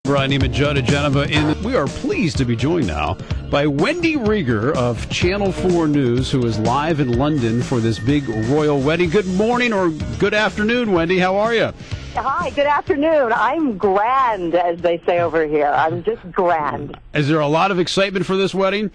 Bryan Nehman, Joe DiGenova, and we are pleased to be joined now by Wendy Rieger of Channel 4 News, who is live in London for this big royal wedding. Good morning or good afternoon, Wendy. How are you? Hi, good afternoon. I'm grand, as they say over here. I'm just grand. Is there a lot of excitement for this wedding?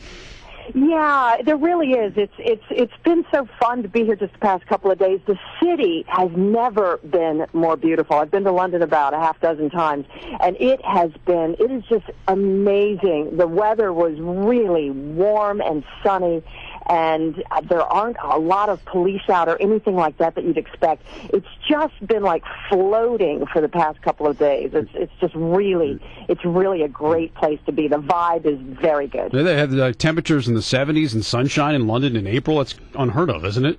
Yeah, there really is. It's been so fun to be here just the past couple of days. The city has never been more beautiful. I've been to London about a half dozen times, and it is just amazing. The weather was really warm and sunny, and there aren't a lot of police out or anything like that you'd expect. It's just been like floating for the past couple of days. It's really a great place to be. The vibe is very good. They have the temperatures in the 70s and sunshine in London in April. That's unheard of, isn't it?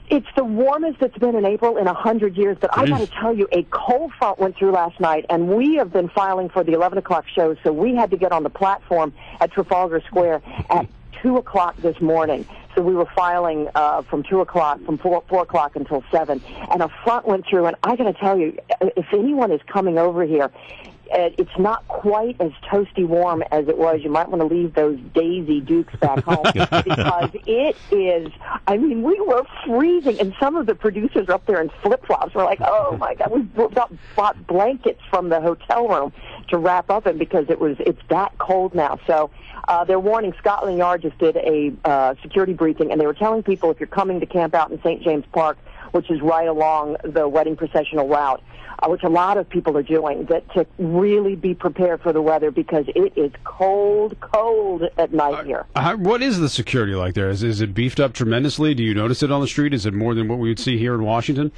It's the warmest it's been in April in 100 years. But I got to tell you, a cold front went through last night, and we have been filing for the 11 o'clock show, so we had to get on the platform at Trafalgar Square at 2 o'clock this morning. So we were filing from 2 o'clock, from 4 o'clock until 7. And a front went through, and I got to tell you, if anyone is coming over here, it's not quite as toasty warm as it was. You might want to leave those Daisy Dukes back home because it is, I mean, we were freezing, and some of the producers are up there in flip-flops. We're like, oh, my God, we bought blankets from the hotel room to wrap up in because it's that cold now. So they're warning. Scotland Yard just did a security briefing, and they were telling people if you're coming to camp out in St. James Park, which is right along the wedding processional route, which a lot of people are doing, that to really be prepared for the weather because it is cold at night here. What is the security like there? Is it beefed up tremendously? Do you notice it on the street? Is it more than what we would see here in Washington?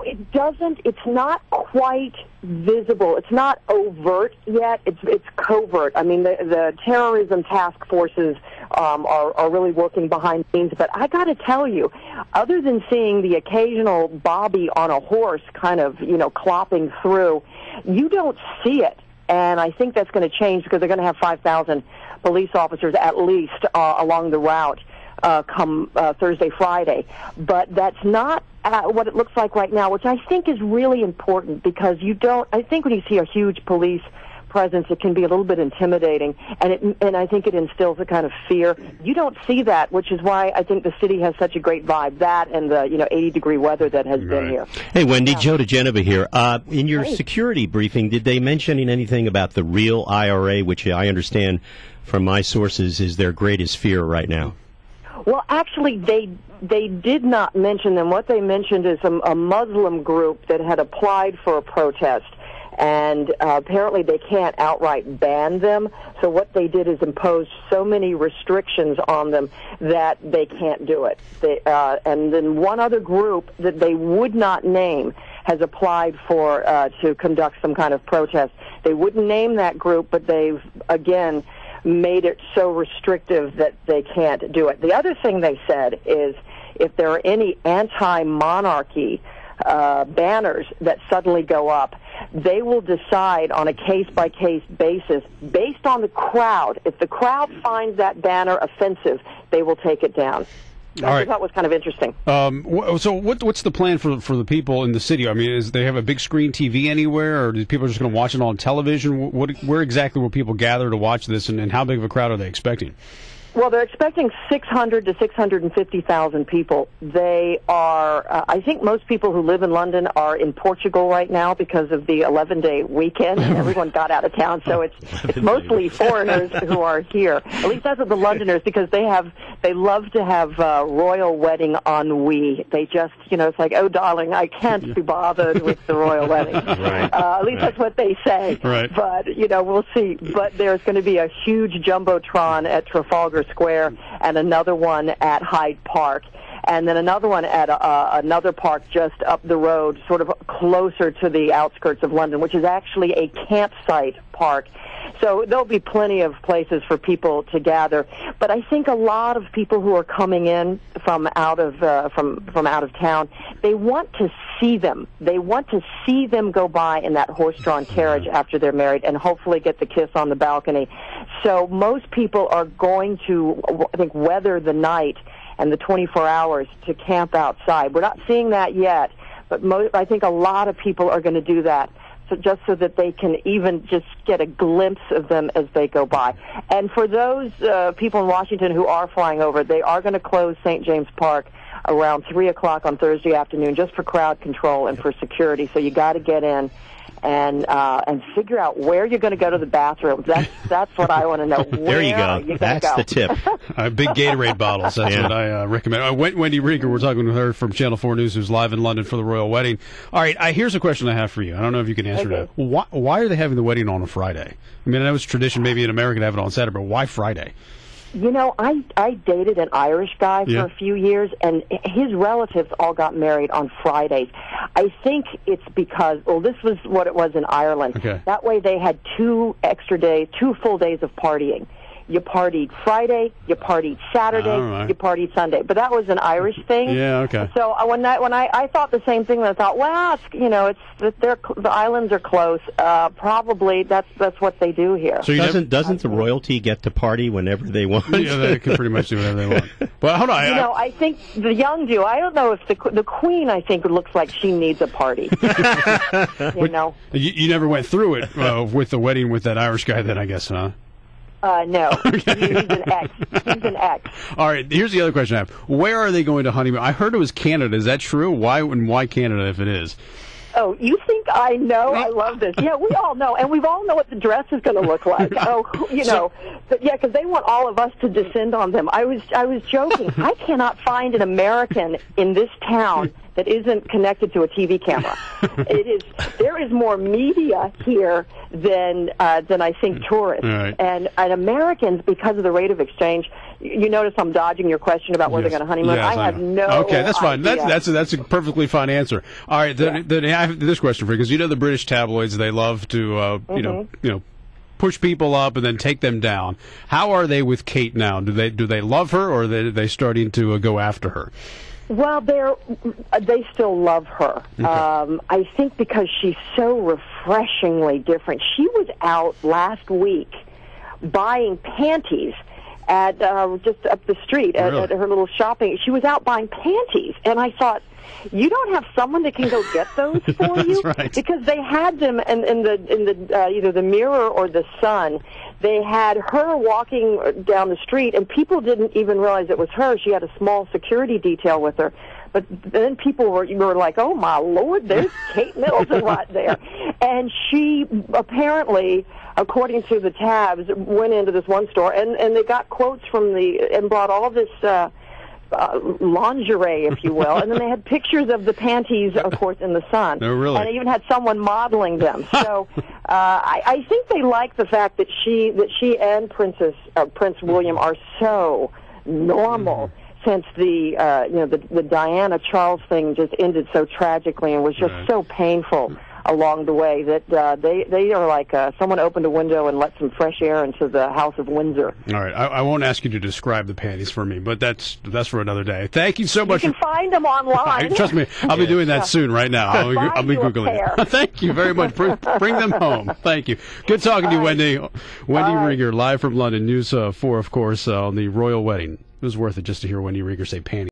It's not quite visible. It's not overt yet. It's covert. I mean, the terrorism task forces are really working behind the scenes. But I got to tell you, other than seeing the occasional Bobby on a horse kind of, clopping through, you don't see it. And I think that's going to change because they're going to have 5,000 police officers at least along the route come Thursday, Friday. But that's not what it looks like right now, which I think is really important because I think when you see a huge police presence, it can be a little bit intimidating, and I think it instills a kind of fear. You don't see that, which is why I think the city has such a great vibe. That and the 80-degree weather that has been here. Hey, Wendy, Joe DiGenova here. In your security briefing, did they mention anything about the real IRA, which I understand from my sources is their greatest fear right now? Well, actually, they did not mention them. What they mentioned is a Muslim group that had applied for a protest, and apparently they can't outright ban them. So what they did is impose so many restrictions on them that they can't do it. And then one other group that they would not name has applied for to conduct some kind of protest. They wouldn't name that group, but they've, again, made it so restrictive that they can't do it. The other thing they said is if there are any anti-monarchy banners that suddenly go up, they will decide on a case-by-case basis based on the crowd. If the crowd finds that banner offensive, they will take it down. I thought that was kind of interesting. So what's the plan for the people in the city? I mean, they have a big screen TV anywhere, or do people just going to watch it on television? Where exactly will people gather to watch this, and how big of a crowd are they expecting? Well, they're expecting 600 to 650,000 people. They are, I think most people who live in London are in Portugal right now because of the 11-day weekend. Everyone got out of town, so it's mostly foreigners who are here. At least that's what the Londoners, because they love to have royal wedding ennui. They just, it's like, oh, darling, I can't be bothered with the royal wedding. Right. At least that's what they say. Right. But, we'll see. But there's going to be a huge jumbotron at Trafalgar Square and another one at Hyde Park, and then another one at another park just up the road, sort of closer to the outskirts of London, which is actually a campsite park. So there'll be plenty of places for people to gather. But I think a lot of people who are coming in from out of town, they want to see them. They want to see them go by in that horse-drawn carriage after they're married and hopefully get the kiss on the balcony. So most people are going to, I think, weather the night and the 24 hours to camp outside. We're not seeing that yet, but I think a lot of people are going to do that so that they can even just get a glimpse of them as they go by. And for those people in Washington who are flying over, they are going to close St. James Park around 3 o'clock on Thursday afternoon just for crowd control and for security. So you got to get in and figure out where you're going to go to the bathroom. That's what I want to know. There you go. That's the tip. Big Gatorade bottles. That's what I recommend. Wendy Rieger, we're talking with her from Channel 4 News, who's live in London for the royal wedding. All right, here's a question I have for you. I don't know if you can answer that. Why are they having the wedding on a Friday? I mean, I know it's tradition maybe in America to have it on Saturday, but why Friday? You know, I dated an Irish guy for a few years, and his relatives all got married on Fridays. I think it's because, this was what it was in Ireland. Okay. That way they had 2 extra days, 2 full days of partying. You partied Friday, you partied Saturday, you partied Sunday. But that was an Irish thing. Yeah, okay. So when I thought the same thing, I thought, well, it's the islands are close. Probably that's what they do here. So doesn't the royalty get to party whenever they want? Yeah, they can pretty much do whatever they want. Well, hold on. I think the young do. I don't know if the Queen, I think, looks like she needs a party. You never went through it with the wedding with that Irish guy then, I guess, huh? No. He's an ex. He's an ex. All right, here's the other question I have. Where are they going to honeymoon? I heard it was Canada. Is that true? Why Canada if it is? Oh, you think I know? I love this. Yeah, we all know. And we all know what the dress is going to look like. Because they want all of us to descend on them. I was joking. I cannot find an American in this town that isn't connected to a TV camera. There is more media here than I think tourists. Right. And Americans, because of the rate of exchange, you notice I'm dodging your question about where they're going to honeymoon. Yes, I have no Okay, that's fine. idea. That's a perfectly fine answer. All right, then I have this question for you, because the British tabloids, they love to push people up and then take them down. How are they with Kate now? Do they love her, or are they starting to go after her? Well, they still love her. Okay. I think because she's so refreshingly different. She was out last week buying panties at just up the street at her little shopping. She was out buying panties, and I thought, you don't have someone that can go get those for you? Right. Because they had them in the either the Mirror or the Sun. They had her walking down the street, and people didn't even realize it was her. She had a small security detail with her. But then people were like, oh, my Lord, there's Kate Middleton right there. And she apparently, according to the tabs, went into this one store, and they got quotes from and brought all this lingerie, if you will, and then they had pictures of the panties, of course, in the Sun. No, really? And they even had someone modeling them. So I think they like the fact that she and Prince William are so normal. Since the Diana Charles thing just ended so tragically and was just so painful along the way, that they are like someone opened a window and let some fresh air into the House of Windsor. All right, I won't ask you to describe the panties for me, but that's for another day. Thank you so much. You can find them online. Trust me, I'll be doing that soon. Right now, I'll be googling it. Thank you very much. Bring them home. Thank you. Good talking to you, Wendy. Wendy Rieger, live from London. News 4, of course, on the royal wedding. It was worth it just to hear Wendy Rieger say panties.